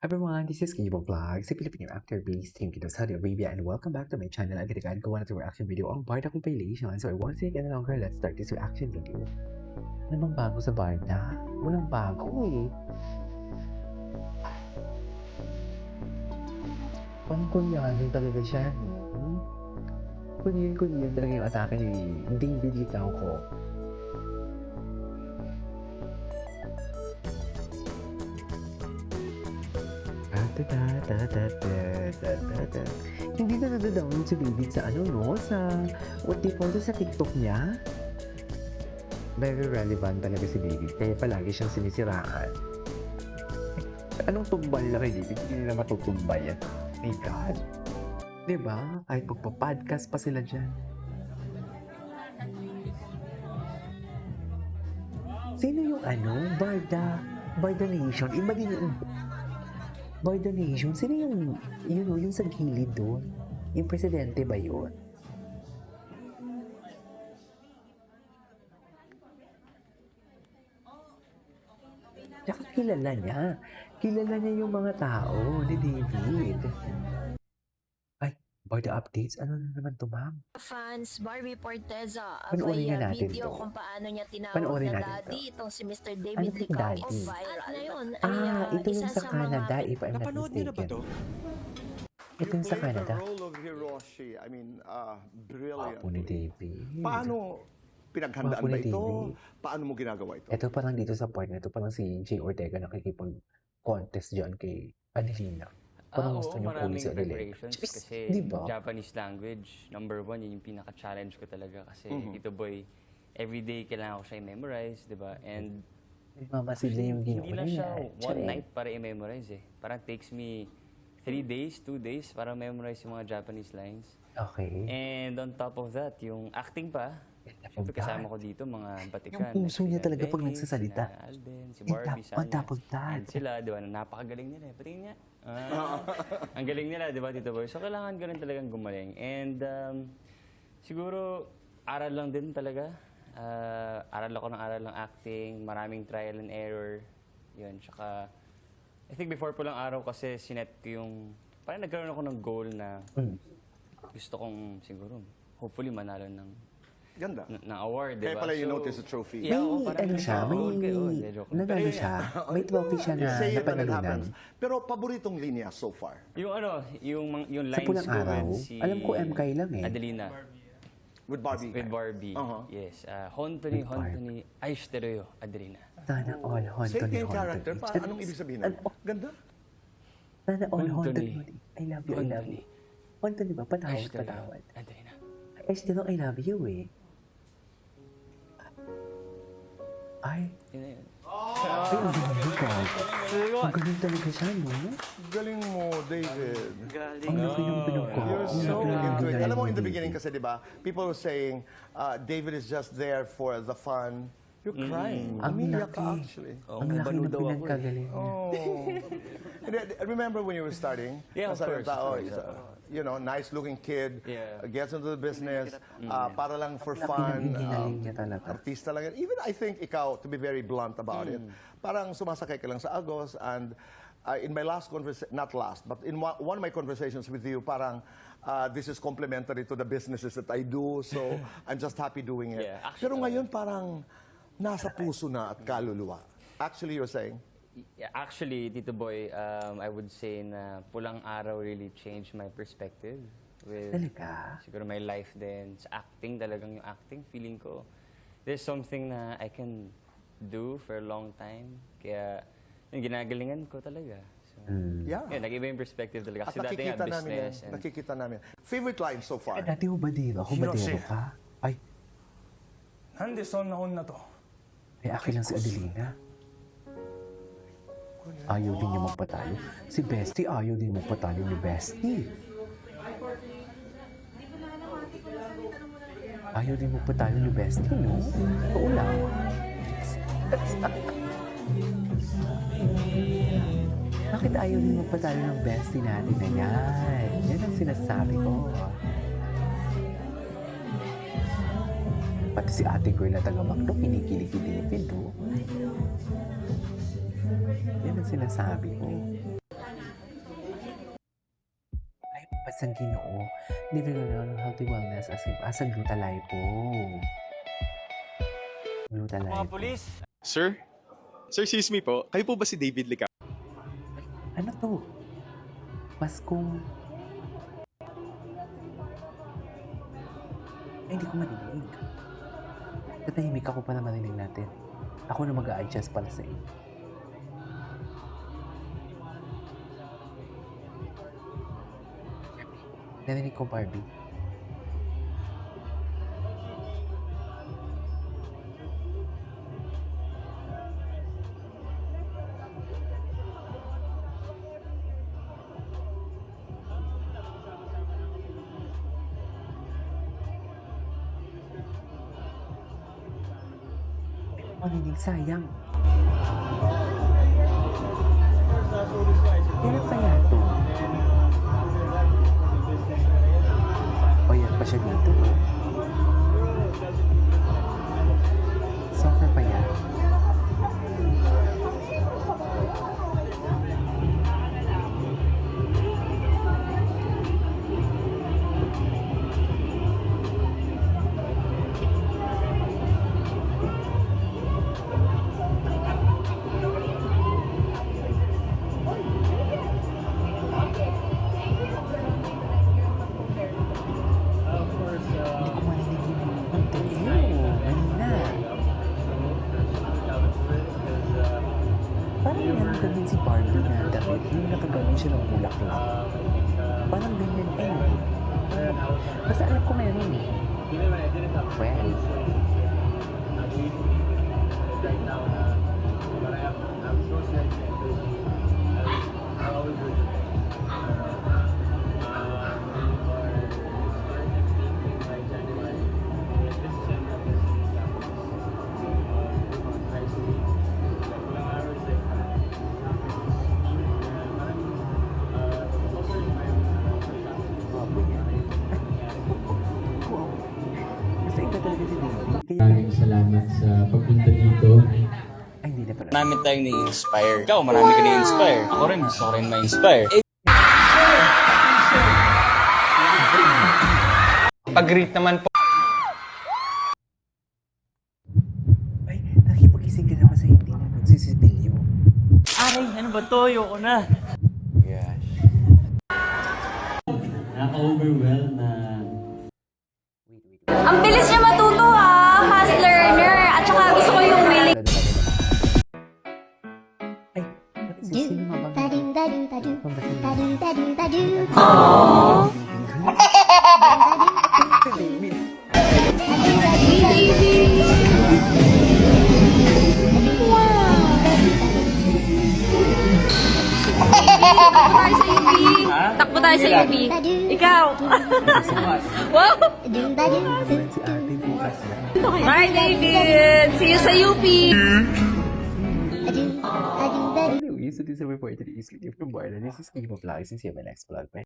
Everyone, this is Gable Vlogs, a Filipino actor based in Saudi Arabia, and welcome back to my channel. Agad-agad ko na ito reaction video ang Barda compilation. So I won't take any longer, let's start this reaction video. Ano bang bago sa Barda? Walang bago eh. Pang-Koreano talaga siya. Korean talaga yung atake ni David Licao ko. Hindi na nadadownload si David sa sa what they call sa TikTok niya. Very relevant talaga si David, kaya palagi siyang sinisiraan. Anong tumbal na kay David? Hindi na matutumbal yan. My God. Diba? Kahit magpa-podcast pa sila dyan. Sino yung Barda Nation? Iba din yung Barda Nation? Sino yung, yung sa gilid doon? Yung presidente ba yun? Tsaka kilala niya. Kilala niya yung mga tao ni David. Ay, Barda updates? Ano na naman to, ma'am? Fans, Barbie Porteza, Panoorin nga natin video to. kung paano niya tinawag Panoorin na natin daddy itong si Mr. Ano David yung Licao daddy? viral. At ngayon, Ito yung isa sa mga Canada, if I'm not Napanood niyo na ba mistaken. to? Ito yung sa played Canada. the role of Hiroshi. I mean, brilliant. Apo ni David. Paano pinaghandaan Apo ni ba ito? David. Paano mo ginagawa ito? Ito parang dito sa part na ito, parang si Jay Ortega nakikipag-contest dyan kay Adelina. Parang gusto niyo kunin maraming si Adelina. preparations kasi Diba? Japanese language, number one, yun yung pinaka-challenge ko talaga kasi Tito Boy, everyday kailangan ko siya i-memorize, di ba? And Mama sila yung ginawa hindi lang siya niya. one night para i-memorize eh. Parang takes me 3 days, 2 days para memorize yung mga Japanese lines. Okay. And on top of that, yung acting pa, syempre kasama ko dito mga batikan. Yung puso niya sila talaga pag Dennis, nagsasalita. sina Alden, si And Barbie, on top of that. And sila, di ba, napakagaling nila eh. Patingin niya. Ang galing nila, di ba, Tito Boy? So, kailangan ko rin talagang gumaling. And siguro, aral lang din talaga. Aral ako ng aral ng acting, maraming trial and error. Yun, tsaka, I think before po lang araw kasi sinet ko yung, parang nagkaroon ako ng goal na gusto kong siguro, hopefully manalo ng Ganda. award, di Kaya ba? pala you So, notice the trophy. Yeah, oo, May parang ano siya, may goal kayo. Hindi, joke lang. Pero nanalo yun siya. nga. May trophy siya You na say it when it napanalunan. happens. Pero paboritong linya so far? Yung yung Sa lines Pulang ko Araw, with si alam ko MK lang eh. Adelina. With Barbie? With Barbie. Yes. Hontoni, Hontoni, Aishiteruyo, Adelina. Sana all Say Honton it ni in character. Honton. Anong ibig sabihin nun? Ganda. Sana all Honton Honton ni I love you, I love you. Honton di ba? Patawad, patawad. Adelina. Ay, still I love you eh. Ay, Yun na yun. ay, ang galing ka. Ang galing talaga siya, no? Galing mo, David. Ang laki ng pinagko. You're so Ang into it. galing Alam mo, in the ni beginning kasi, di ba, people were saying, David is just there for the fun. You're crying. Ang Umiiyak ka, laki. actually. Ang laki ng pinagkagaling. Oh. I remember when you were starting, Yeah, of sabi ng course, tao, of course, is you know, nice-looking kid, Yeah. gets into the business, para lang for Laki ng fun. hinaling niya talaga. Artista lang yan. Even I think ikaw, to be very blunt about it, parang sumasakay ka lang sa Agos, and in my last conversation, not last, but in one of my conversations with you, parang this is complementary to the businesses that I do, so I'm just happy doing it. Yeah, actually, Pero ngayon parang nasa puso na at kaluluwa. Actually, you're saying? Yeah, actually, Tito Boy, I would say na Pulang Araw really changed my perspective with Talaga? siguro my life din. Sa acting, talagang yung acting, feeling ko, there's something na I can do for a long time. Kaya, yung ginagalingan ko talaga. So, Yeah. yun, nag-iba yung perspective talaga. At Kasi dati nga, nakikita namin yan. business. And, Nakikita namin. Favorite line so far? Dati hubadero. Hubadero ka? Ay, なんでそんな女と may akin lang si Adelina. Ayaw din niya magpatalo. Si Bestie ayaw din magpatalo ni Bestie. Ayaw din magpatalo ni Bestie, no? Oo lang. Bakit ayaw din magpatalo ng Bestie natin na yan? Yan ang sinasabi ko. Pati si ate girl na taga-Macdo, kinikilig-kilig, no? Yan ang sinasabi ko. Asang Ginoo. Development ng healthy wellness as a glutalipo. Glutalipo. Police! Sir? Sir, excuse me po. Kayo po ba si David Lica? Ano to? Paskong... Ay, hindi ko marinig. Tatahimik ako para marinig natin. Ako na mag-a-adjust para sa iyo. Narinig ko, Barbie. Marinig, sayang. Kailan kaya ito? O yan pa siya dito. Soccer pa yan. Hindi ko marinig yung interview. Kanina. Parang meron ka din si Barbie na damit. Yung nakagaling siya ng bulaklak. Parang ganyan eh. Basta alam ko meron eh. Well. Basta iba talaga si David. Kaya Maraming salamat sa pagpunta dito. ay, hindi na pala. Marami tayong ni-inspire. Ikaw, marami ka ni-inspire. Ako rin, gusto ko rin ma-inspire. Pag-greet naman po. Ay, nakipagising ka naman sa hindi na nagsisibilyo. Aray, ano ba to? Ayoko na. Nakaka-overwhelm na Ang bilis niya matuto ha, fast learner. At saka gusto ko yung willing. Ay, sino nga ba? Takbo tayo sa UP. Ikaw. Wow. Si ate bukas na. Bye, David. See you sa UP. Anyway, so this is a report to the East League from Barna. This is Emo Vlog. Since you have my next vlog. Bye.